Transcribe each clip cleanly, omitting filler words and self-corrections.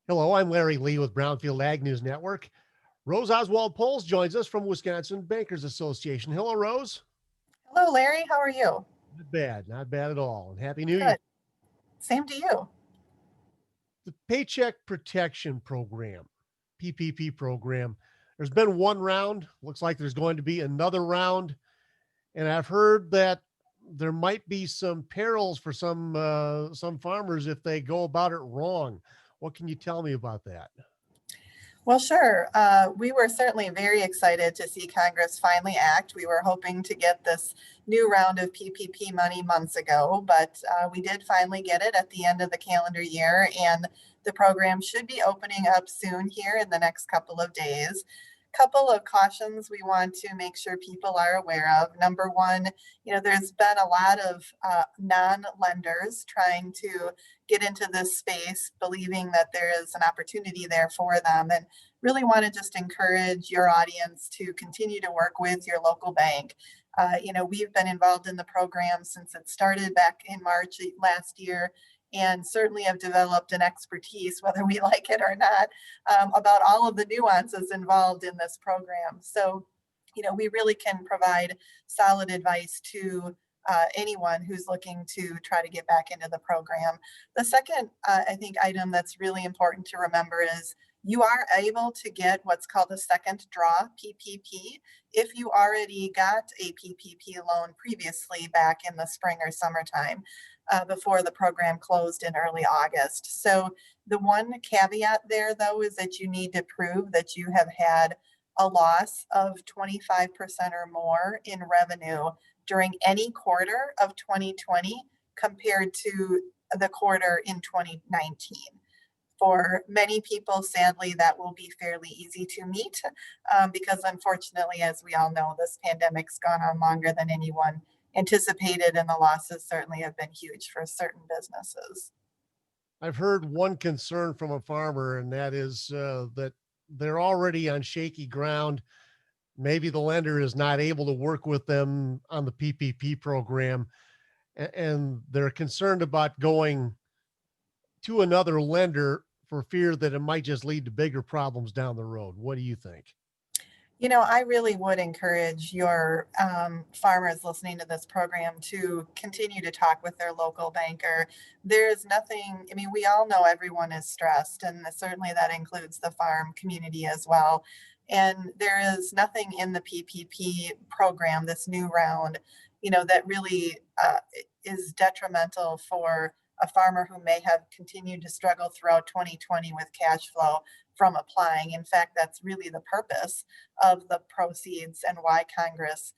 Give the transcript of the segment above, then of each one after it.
Hello, I'm Larry Lee with Brownfield Ag News Network. Rose Oswald Poels joins us from Wisconsin Bankers Association. Hello, Rose. Hello, Larry. How are you? Not bad at all. And Happy New Year. Good. Same to you. The Paycheck Protection Program, PPP program. There's been one round. Looks like there's going to be another round. And I've heard that there might be some perils for some farmers if they go about it wrong. What can you tell me about that? Well, sure. We were certainly very excited to see Congress finally act. We were hoping to get this new round of PPP money months ago, but we did finally get it at the end of the calendar year, and the program should be opening up soon here in the next couple of days. Couple of cautions we want to make sure people are aware of. Number one, there's been a lot of non-lenders trying to get into this space, believing that there is an opportunity there for them, and really want to just encourage your audience to continue to work with your local bank. We've been involved in the program since it started back in March last year, and certainly have developed an expertise, whether we like it or not, about all of the nuances involved in this program. So, we really can provide solid advice to anyone who's looking to try to get back into the program. The second, I think, item that's really important to remember is you are able to get what's called a second draw PPP if you already got a PPP loan previously back in the spring or summertime, before the program closed in early August. So the one caveat there, though, is that you need to prove that you have had a loss of 25% or more in revenue during any quarter of 2020 compared to the quarter in 2019. For many people, sadly, that will be fairly easy to meet, because unfortunately, as we all know, this pandemic's gone on longer than anyone anticipated, and the losses certainly have been huge for certain businesses. I've heard one concern from a farmer, and that is that they're already on shaky ground. Maybe the lender is not able to work with them on the PPP program, and they're concerned about going to another lender for fear that it might just lead to bigger problems down the road. What do you think? I really would encourage your farmers listening to this program to continue to talk with their local banker. There's nothing, I mean, we all know everyone is stressed, and certainly that includes the farm community as well. And there is nothing in the PPP program, this new round, that really is detrimental for a farmer who may have continued to struggle throughout 2020 with cash flow from applying. In fact, that's really the purpose of the proceeds and why Congress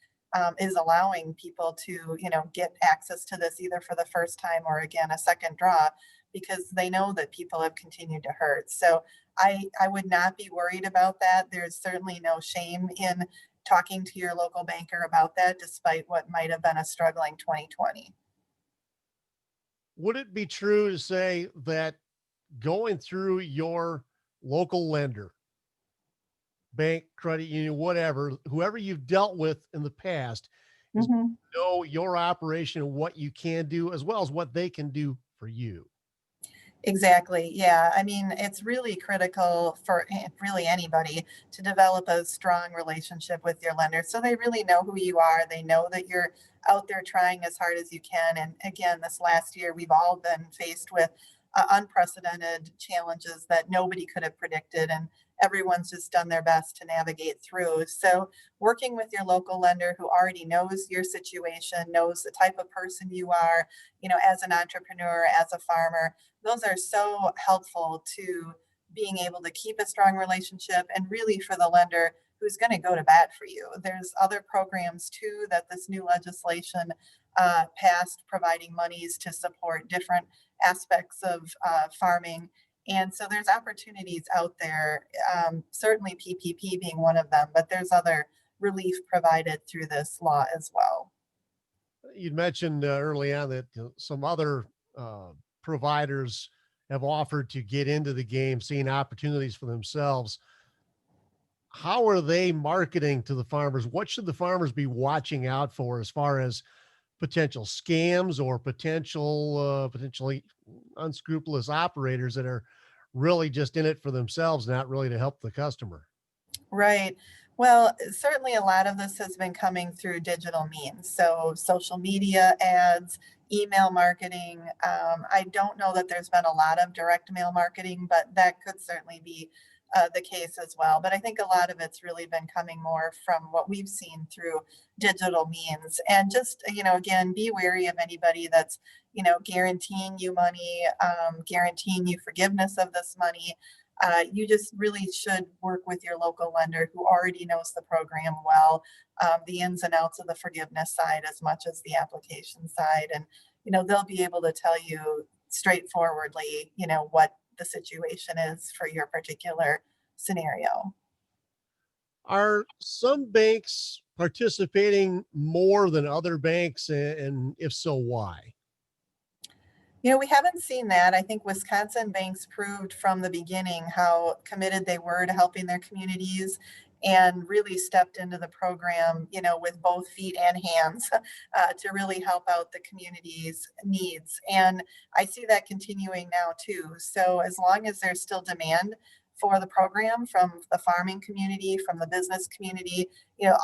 is allowing people to, get access to this either for the first time or again a second draw, because they know that people have continued to hurt. So I would not be worried about that. There's certainly no shame in talking to your local banker about that, despite what might have been a struggling 2020. Would it be true to say that going through your local lender, bank, credit union, whatever, whoever you've dealt with in the past, is Mhm. know your operation and what you can do as well as what they can do for you? Exactly. Yeah. I mean, it's really critical for really anybody to develop a strong relationship with your lender so they really know who you are. They know that you're out there trying as hard as you can. And again, this last year, we've all been faced with unprecedented challenges that nobody could have predicted. And everyone's just done their best to navigate through. So, working with your local lender who already knows your situation, knows the type of person you are, as an entrepreneur, as a farmer, those are so helpful to being able to keep a strong relationship and really for the lender who's going to go to bat for you. There's other programs too that this new legislation passed, providing monies to support different aspects of farming. And so there's opportunities out there, certainly PPP being one of them, but there's other relief provided through this law as well. You'd mentioned early on that some other uh, providers have offered to get into the game, seeing opportunities for themselves. How are they marketing to the farmers? What should the farmers be watching out for as far as potential scams or potentially unscrupulous operators that are really just in it for themselves, not really to help the customer. Right. Well, certainly a lot of this has been coming through digital means. So social media ads, email marketing. I don't know that there's been a lot of direct mail marketing, but that could certainly be the case as well. But I think a lot of it's really been coming more from what we've seen through digital means. And just, again, be wary of anybody that's, guaranteeing you money, guaranteeing you forgiveness of this money. You just really should work with your local lender who already knows the program well, the ins and outs of the forgiveness side as much as the application side. And, they'll be able to tell you straightforwardly, what the situation is for your particular scenario. Are some banks participating more than other banks? And if so, why? We haven't seen that. I think Wisconsin banks proved from the beginning how committed they were to helping their communities and really stepped into the program, with both feet and hands to really help out the community's needs. And I see that continuing now too. So as long as there's still demand for the program from the farming community, from the business community,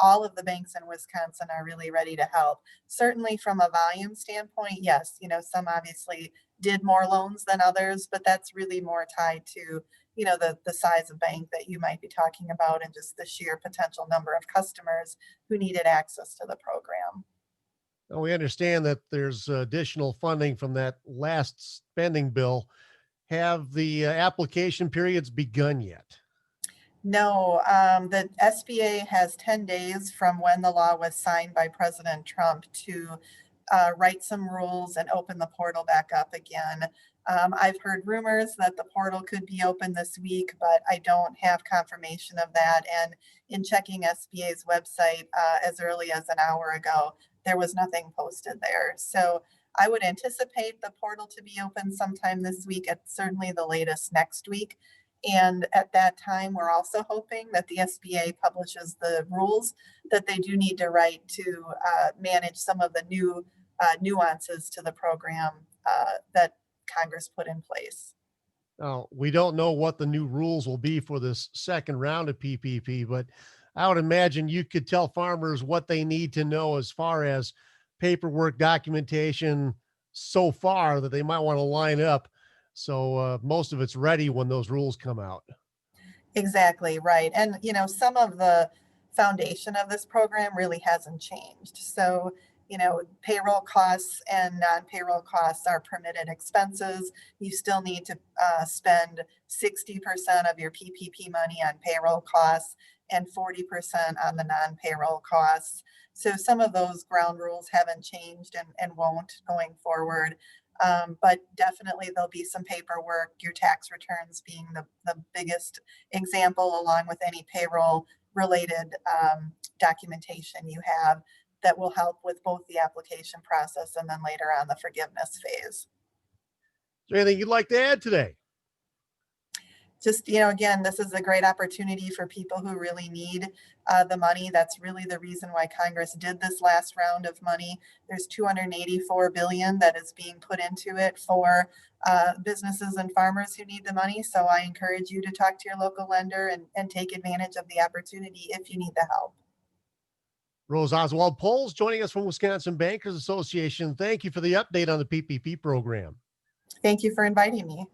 all of the banks in Wisconsin are really ready to help. Certainly from a volume standpoint, yes, some obviously did more loans than others, but that's really more tied to, the size of bank that you might be talking about and just the sheer potential number of customers who needed access to the program. Now, we understand that there's additional funding from that last spending bill. Have the application periods begun yet? No, the SBA has 10 days from when the law was signed by President Trump to write some rules and open the portal back up again. I've heard rumors that the portal could be open this week, but I don't have confirmation of that. And in checking SBA's website as early as an hour ago, there was nothing posted there. So I would anticipate the portal to be open sometime this week, at certainly the latest next week. And at that time, we're also hoping that the SBA publishes the rules that they do need to write to manage some of the new nuances to the program that Congress put in place. Now, we don't know what the new rules will be for this second round of PPP, but I would imagine you could tell farmers what they need to know as far as paperwork documentation so far that they might want to line up. So most of it's ready when those rules come out. Exactly, right. And, some of the foundation of this program really hasn't changed. So, payroll costs and non-payroll costs are permitted expenses. You still need to spend 60% of your PPP money on payroll costs and 40% on the non-payroll costs. So some of those ground rules haven't changed and won't going forward. But definitely there'll be some paperwork, your tax returns being the biggest example, along with any payroll related documentation you have that will help with both the application process and then later on the forgiveness phase. Is there anything you'd like to add today? Just, again, this is a great opportunity for people who really need the money. That's really the reason why Congress did this last round of money. There's 284 billion that is being put into it for businesses and farmers who need the money. So I encourage you to talk to your local lender and take advantage of the opportunity if you need the help. Rose Oswald Poels joining us from Wisconsin Bankers Association. Thank you for the update on the PPP program. Thank you for inviting me.